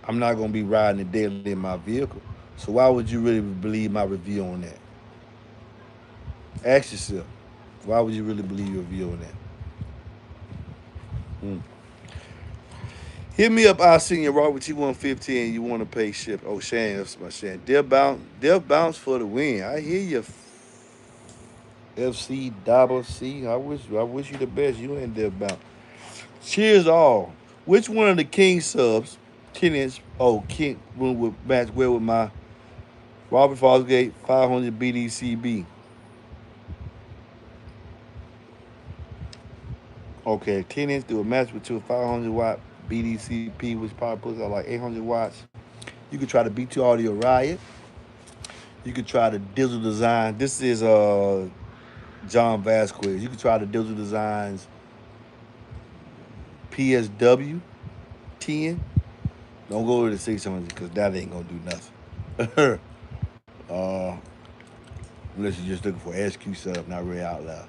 I'm not going to be riding it daily in my vehicle. So why would you really believe my review on that? Ask yourself, why would you really believe your review on that? Mm. Hit me up. I'll send you Robert T150 and you want to pay ship. Oh, Shane, that's my Shane. They'll bounce for the win. I hear you, FC Double C. I wish you the best. You ain't there bounce. Cheers all. Which one of the King subs, 10-inch, King, would match well with my Robert Fosgate 500 BDCB? Okay, 10-inch do a match with your 500 watt BDCP, which probably puts out like 800 watts. You could try the B2 Audio Riot. You could try the Digital Design. This is John Vasquez. You could try the Digital Designs PSW 10. Don't go to the 600 because that ain't gonna do nothing. uh, unless you're just looking for SQ setup, not really out loud.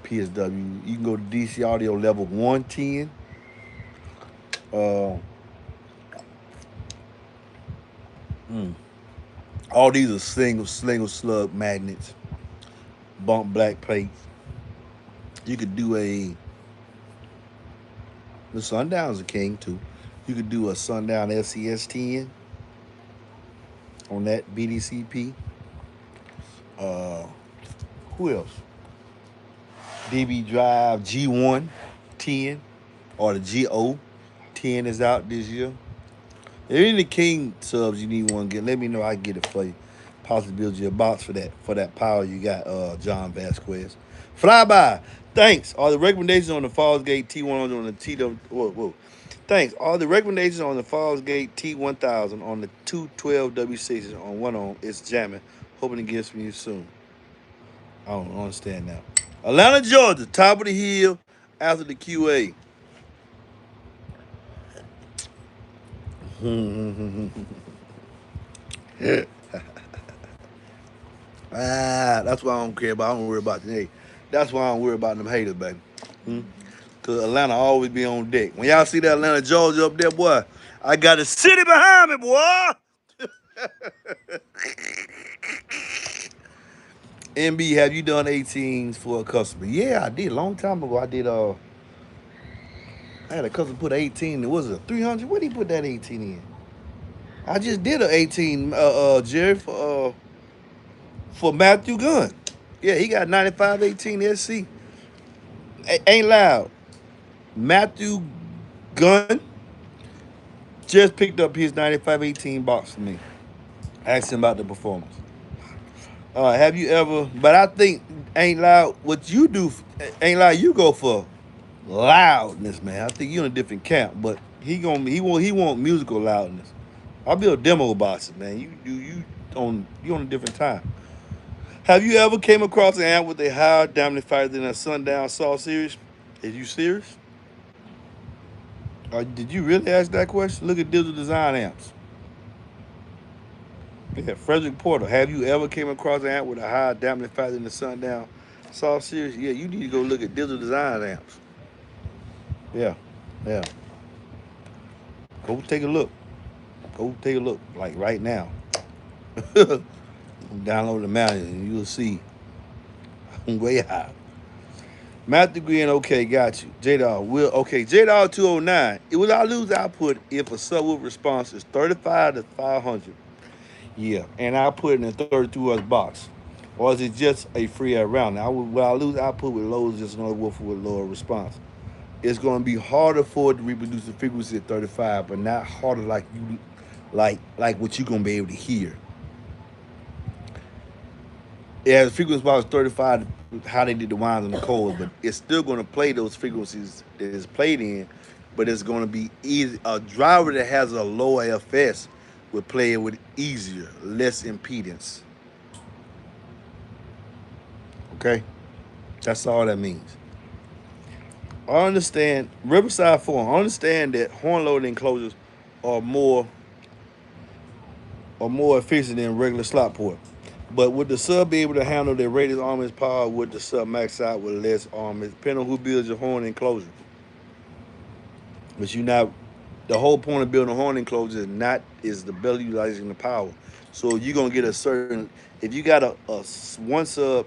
PSW. You can go to DC Audio Level 110. Uh, mm. All these are single slug magnets, bump black plates. You could do the Sundown's a king too. You could do a Sundown SCS 10 on that BDCP. Uh, who else? DB Drive G1 10 or the GO 10 is out this year. If any King subs you need one get, let me know. I can get it for you. Possibly build you a box for that power you got, John Vasquez. Flyby. Thanks. Are the recommendations on the Fallsgate T100 on the TW? Whoa. Thanks. All the recommendations on the Fallsgate T1000 on the 212W6s on one on. It's jamming. Hoping to get from you soon. I don't understand now. Atlanta, Georgia, top of the hill after the QA. That's why I don't care about. I don't worry about today. That's why I don't worry about them haters, baby. Cause Atlanta always be on deck. When y'all see that Atlanta, Georgia up there, boy, I got the city behind me, boy. MB, have you done 18s for a customer? Yeah, I did. A long time ago, I did. I had a customer put 18. It was a 300. What did he put that 18 in? I just did an 18, Jerry, for Matthew Gunn. Yeah, he got 95 18 SC. Ain't loud. Matthew Gunn just picked up his 95 18 box for me. Asked him about the performance. Have you ever? But I think ain't loud. What you do ain't loud. You go for Loudness, man. I think you're in a different camp, but he want musical loudness. I build demo boxes, man. You on a different time. Have you ever came across an amp with a higher amplifier than a Sundown Saw series? Is you serious? Or did you really ask that question? Look at digital design amps. Yeah, Frederick Porter. Have you ever came across an amp with a higher amplifier than the Sundown Saw series? Yeah, you need to go look at digital design amps. Yeah, yeah. Go take a look. Go take a look, like right now. Download the manual and you'll see way high. Math degree and okay, got you. J Dog will okay. J Dog 209. It will I lose output if a subwoofer response is 35 to 500. Yeah, and I put it in a 32 hertz box. Or is it just a free air round? Now, will I lose output with low, just another woofer with lower response? It's going to be harder for it to reproduce the frequency at 35, but not harder like you like what you're going to be able to hear. Yeah, the frequency was 35, how they did the winds and the codes, but it's still going to play those frequencies that it's played in, but it's going to be easy. A driver that has a low FS would play it with easier, less impedance. Okay? That's all that means. I understand Riverside Forum. I understand that horn loading enclosures are more efficient than regular slot port. But would the sub be able to handle the radius armor's power with the sub max out with less armor? Depending on who builds your horn enclosure. But you not the whole point of building a horn enclosure is the belly utilizing the power. So you're gonna get a certain if you got a one sub,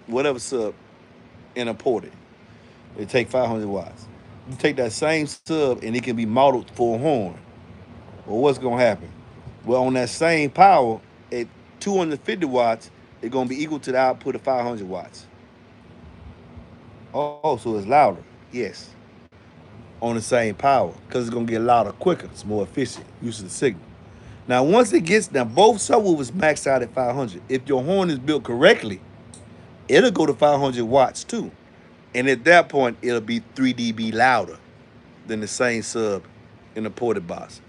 whatever sub in a ported, it take 500 watts. You take that same sub and it can be modeled for a horn. Well, what's gonna happen? Well, on that same power at 250 watts, it's gonna be equal to the output of 500 watts. Oh, so it's louder. Yes, on the same power because it's gonna get louder quicker. It's more efficient use of the signal. Now, once it gets now, both subwoofers max out at 500. If your horn is built correctly, it'll go to 500 watts too, and at that point, it'll be 3 dB louder than the same sub in the ported box.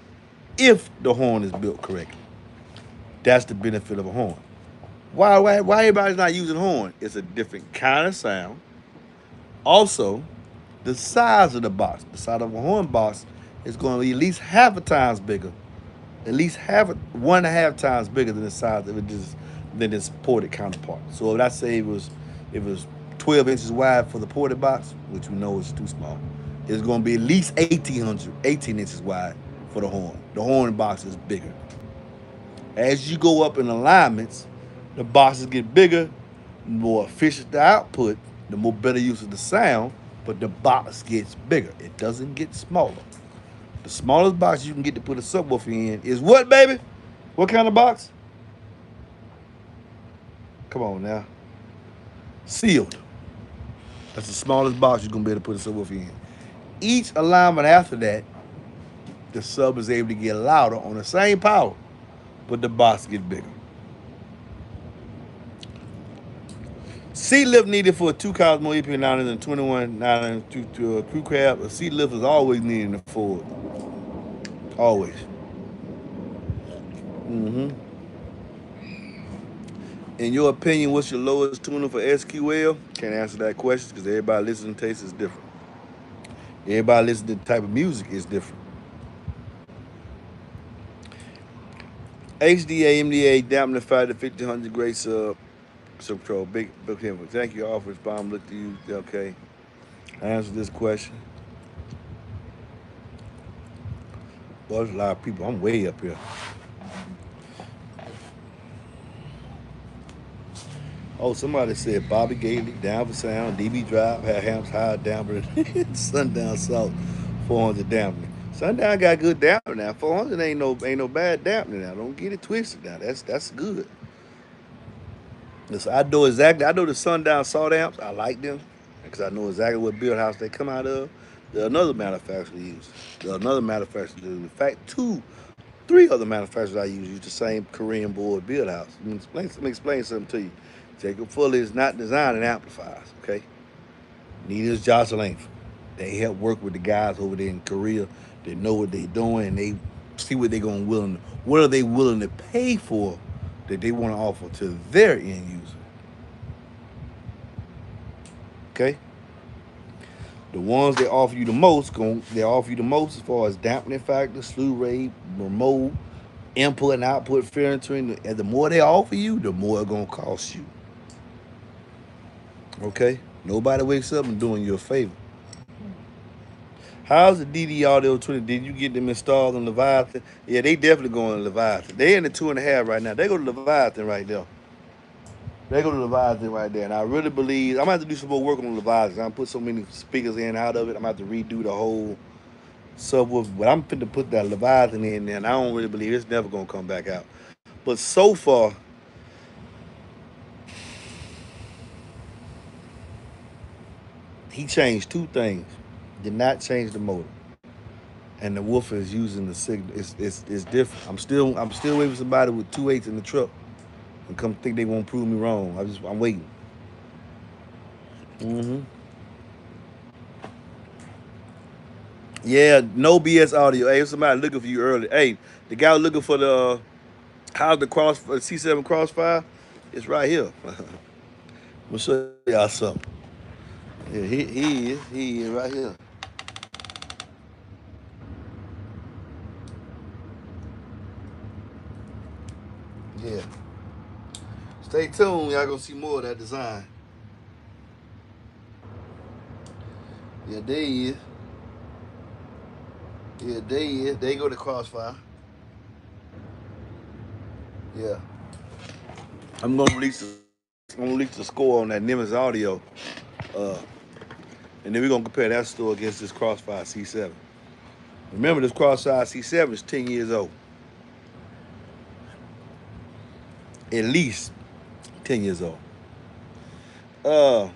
If the horn is built correctly, that's the benefit of a horn. Why everybody's not using horn? It's a different kind of sound. Also, the size of the box, the size of a horn box, is going to be at least half a times bigger, at least 1.5 times bigger than the size of it just than its ported counterpart. So if I say it was 12 inches wide for the ported box, which we know is too small, it's going to be at least 18 inches wide for the horn. The horn box is bigger. As you go up in alignments, the boxes get bigger, more efficient the output, the more better use of the sound, but the box gets bigger. It doesn't get smaller. The smallest box you can get to put a subwoofer in is what, baby? What kind of box? Come on now. Sealed. That's the smallest box you're gonna be able to put a subwoofer in. Each alignment after that, the sub is able to get louder on the same power, but the box gets bigger. Seat lift needed for a 2 Cosmo EP9 and 21 to a crew cab. A seat lift is always needed in the Ford. Always. Mm-hmm. In your opinion, what's your lowest tuner for SQL? Can't answer that question because everybody listening taste is different. Everybody listening to the type of music is different. HDA, MDA, damnified to 1500 gray sub control. Big him. Thank you all for responding. Look to you. Okay. I answered this question. Well, there's a lot of people. I'm way up here. Oh, somebody said Bobby Gailey, down for sound, DB Drive, had Hamps high damper, Sundown Salt, 400 dampener. Sundown got good dampener now. 400 ain't no bad dampener now. Don't get it twisted now. That's good. Listen, I know exactly. I know the Sundown Salt amps. I like them because I know exactly what build house they come out of. There another manufacturer uses. There another manufacturer. In fact, three other manufacturers I use the same Korean board build house. Let me explain something to you. Jacob Fuller is not designing amplifiers, okay? Neither is Josh Langford. They help work with the guys over there in Korea. They know what they're doing, and they see what they're going willing. What are they willing to pay for that they want to offer to their end user? Okay, the ones that offer you the most, they offer you the most as far as dampening factor, slew rate, remote, input and output filtering. And the more they offer you, the more it's gonna cost you. Okay, nobody wakes up and doing you a favor. How's the DD Audio 20? Did you get them installed on Leviathan? Yeah, they definitely going to Leviathan. They in the 2.5 right now. They go to Leviathan right there. They go to Leviathan right there. And I really believe I'm gonna have to do some more work on Leviathan. I'm put so many speakers in and out of it. I'm gonna have to redo the whole subwoofer. But I'm finna put that Leviathan in there, and I don't really believe it's never gonna come back out. But so far, he changed two things. Did not change the motor, and the woofer is using the signal. It's different. I'm still waiting for somebody with 2.8s in the truck and come think they won't prove me wrong. I'm waiting. Hmm. Yeah, no BS audio. Hey, if somebody looking for you early. Hey, the guy looking for the how's the C7 Crossfire? It's right here. I'm gonna show y'all something. Yeah, he is right here. Yeah. Stay tuned. Y'all gonna see more of that design. Yeah, there he is. Yeah, there he is. There you go the Crossfire. Yeah. I'm gonna release the score on that Nimbus audio, uh, and then we're gonna compare that score against this Crossfire C7. Remember, this Crossfire C7 is 10 years old, at least 10 years old. Uh,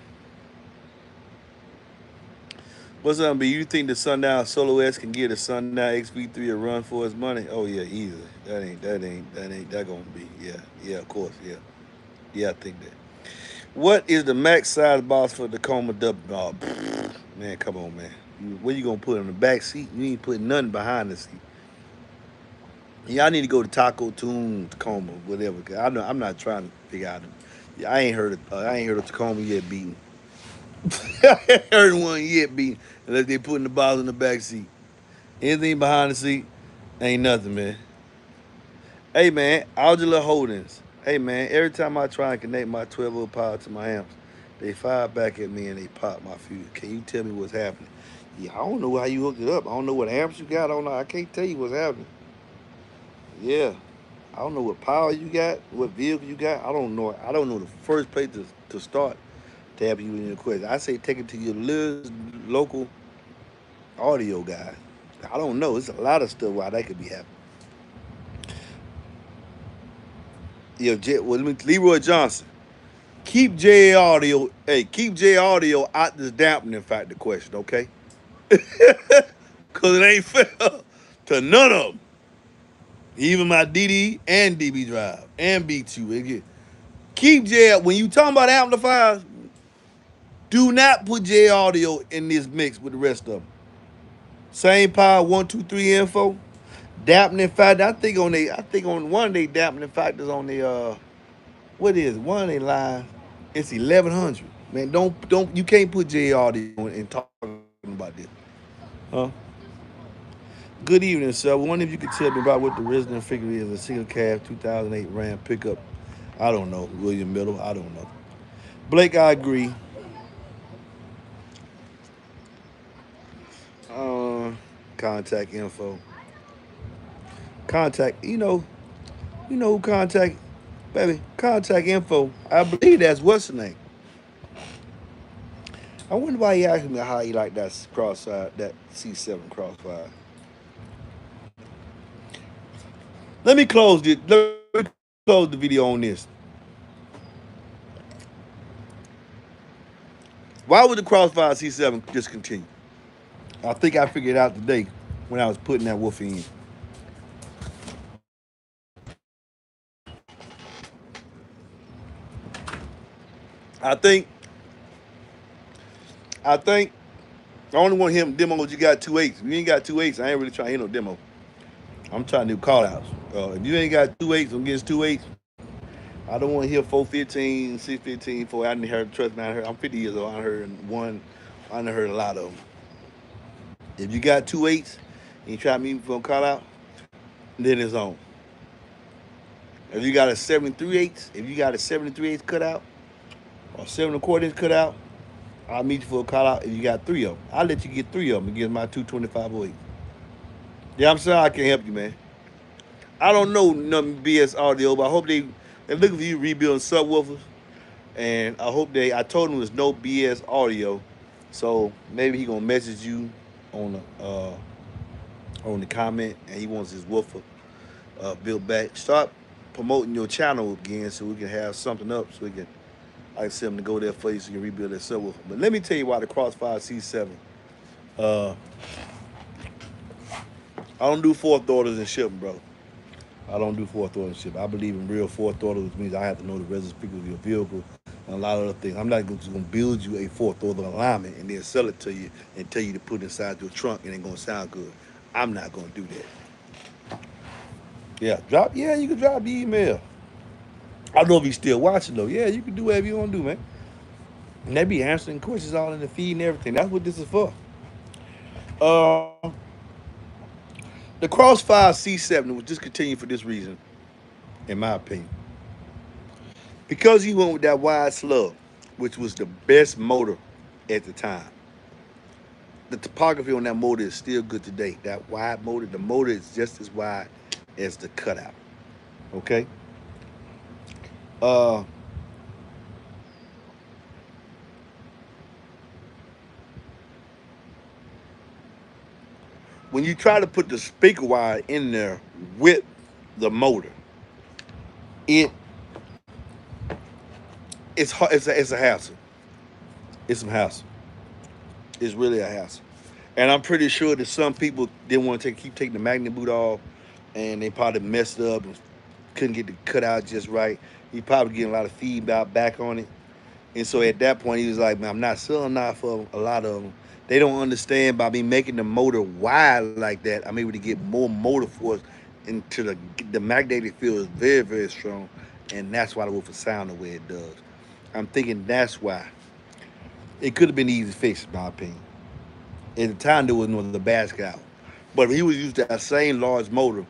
what's up, B? You think the Sundown Solo S can give the Sundown XV3 a run for its money? Oh yeah, easy. That gonna be. Yeah, yeah, of course, yeah, yeah. I think that. What is the max size box for the Tacoma W? Oh, man, come on, man. Where you gonna put it in the back seat? You ain't putting nothing behind the seat. Y'all need to go to Taco Tune, Tacoma, whatever. 'Cause I know I'm not trying to figure out. Yeah, I ain't heard of Tacoma yet beating. I ain't heard one yet beating unless they putting the bottle in the back seat. Anything behind the seat ain't nothing, man. Hey man, Algila Holdings. Hey man, every time I try and connect my 12-volt power to my amps, they fire back at me and they pop my fuse. Can you tell me what's happening? Yeah, I don't know how you hooked it up. I don't know what amps you got. I don't know. I can't tell you what's happening. Yeah. I don't know what power you got, what vehicle you got. I don't know. I don't know the first place to start to have you in your question. I say take it to your local audio guy. I don't know. It's a lot of stuff why that could be happening. Yeah, Leroy Johnson. Keep J Audio. Hey, keep J Audio out this dampening factor question, okay? Cause it ain't fair to none of them. Even my DD and DB drive and B2. Keep J. When you talking about amplifiers, do not put J Audio in this mix with the rest of them. Same power, 1, 2, 3 info. Dampening factor. I think on one of they dampening factors on the what is it? One of they lines. It's 1100. Man, don't you can't put J Audio in talking about this. Huh? Good evening, sir. I wonder if you could tell me about what the resident figure is a single cab 2008 Ram pickup. I don't know. William Middle. I don't know. Blake, I agree. Uh, contact info. Contact. You know who contact, baby. Contact info. I believe that's what's the name. I wonder why he asked me how he like that crossfire, that C7 crossfire. Let me close it. Let me close the video on this. Why would the crossfire C7 discontinue? I think I figured it out today when I was putting that woofer in. I think I think I only want him demos. You got 2.8s. If you ain't got 2.8s, I ain't really trying to hit no demo. I'm trying to do call outs. If you ain't got 2.8s, I'm against 2.8s. I don't want to hear 415, 615, 4. I didn't hear, trust me, I heard, I'm 50 years old. I heard one, I done heard a lot of them. If you got 2.8s and you try me for a call out, then it's on. If you got a 73.8, if you got a 73.8 cutout or 7 1/4 inch cutout, I'll meet you for a call out if you got 3 of them. I'll let you get 3 of them against my 225.08. Yeah, I'm sorry I can't help you, man. I don't know nothing BS audio, but I hope they're looking for you rebuilding subwoofers. And I hope I told him there's no BS audio. So maybe he gonna message you on the comment and he wants his woofer built back. Start promoting your channel again so we can have something up so we can I send him to go there for you so you can rebuild that subwoofer. But let me tell you why the Crossfire C7. Uh, I don't do fourth orders and shipping, bro. I don't do fourth order ship. I believe in real fourth order, which means I have to know the resonance frequency of your vehicle and a lot of other things. I'm not just going to build you a fourth order alignment and then sell it to you and tell you to put it inside your trunk and it's going to sound good. I'm not going to do that. Yeah, you can drop the email. I don't know if he's still watching though. Yeah, you can do whatever you want to do, man. And they be answering questions all in the feed and everything. That's what this is for. Uh, the Crossfire C7 was discontinued for this reason, in my opinion. Because he went with that wide slug, which was the best motor at the time. The topography on that motor is still good today. That wide motor, the motor is just as wide as the cutout. Okay. Uh, when you try to put the speaker wire in there with the motor, it it's hard, it's a hassle. It's some hassle. It's really a hassle. And I'm pretty sure that some people didn't want to keep taking the magnet boot off, and they probably messed up and couldn't get the cutout just right. He probably getting a lot of feedback back on it. And so at that point, he was like, man, I'm not selling that for a lot of them. They don't understand by me making the motor wide like that, I'm able to get more motor force into the magnetic field is very, very strong. And that's why the woofer sound the way it does. I'm thinking that's why. It could have been easy fixed, in my opinion. At the time, there was no the basket out. But he was used that same large motor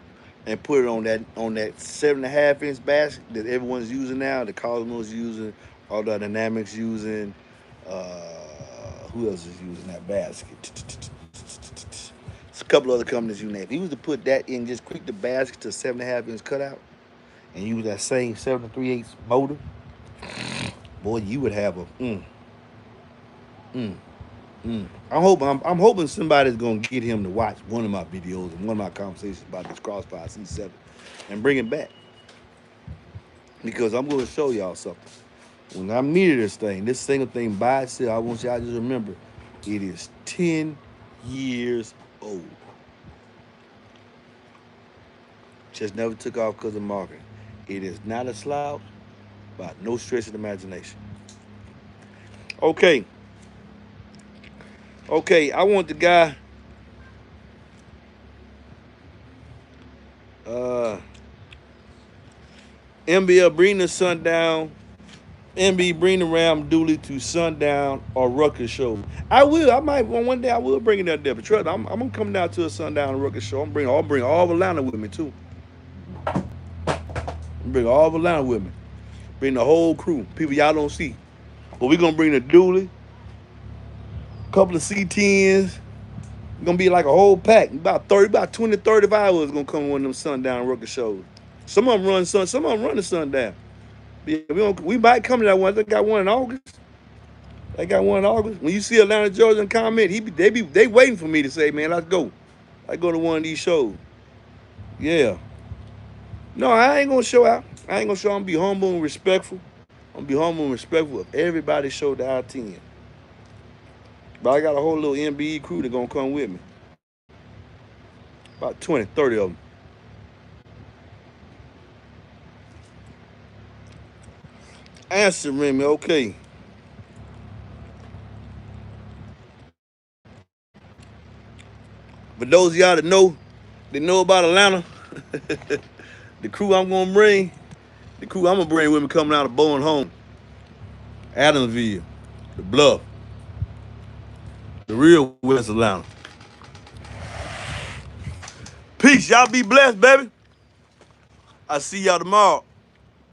and put it on that 7.5 inch basket that everyone's using now. The Cosmos using, all the Dynamics using. Who else is using that basket? It's a couple other companies you name. If he was to put that in, just quick the basket to 7.5 inch cutout, and use that same 7 3/8 motor, boy, you would have a mm, I'm hoping somebody's gonna get him to watch one of my videos and one of my conversations about this Crossfire C7 and bring it back because I'm gonna show y'all something. When I'm near this single thing by itself, I want y'all to just remember it is 10 years old. Just never took off because of marketing. It is not a slouch by no stretch of the imagination. Okay, okay, I want the guy. Uh, MBL bring the sundown. MB bring the Ram Dooley to sundown or Rucker show. I will. I might one day. I will bring it out there. But trust, I'm gonna come down to a sundown Rucker show. I'll bring all of Atlanta with me too. Bring all of Atlanta with me. Bring the whole crew. People y'all don't see. But we gonna bring the Dooley, a couple of C10s. It's gonna be like a whole pack. About 20, 35 hours gonna come on one of them sundown Rucker shows. Some of them run the sundown. Yeah, we might come to that one. They got one in August. They got one in August. When you see Atlanta, Georgia, and comment, they waiting for me to say, man, let's go. I go to one of these shows. Yeah. No, I ain't gonna show out. I ain't gonna show. I'm gonna be humble and respectful. I'm gonna be humble and respectful of everybody show that I attend. But I got a whole little MBE crew that gonna come with me. About 20, 30 of them. Answering me, okay. But those of y'all that know about Atlanta, the crew I'm gonna bring, the crew I'm gonna bring with me coming out of Bowen Home, Adamsville, the Bluff, the real West Atlanta. Peace, y'all be blessed, baby. I see y'all tomorrow.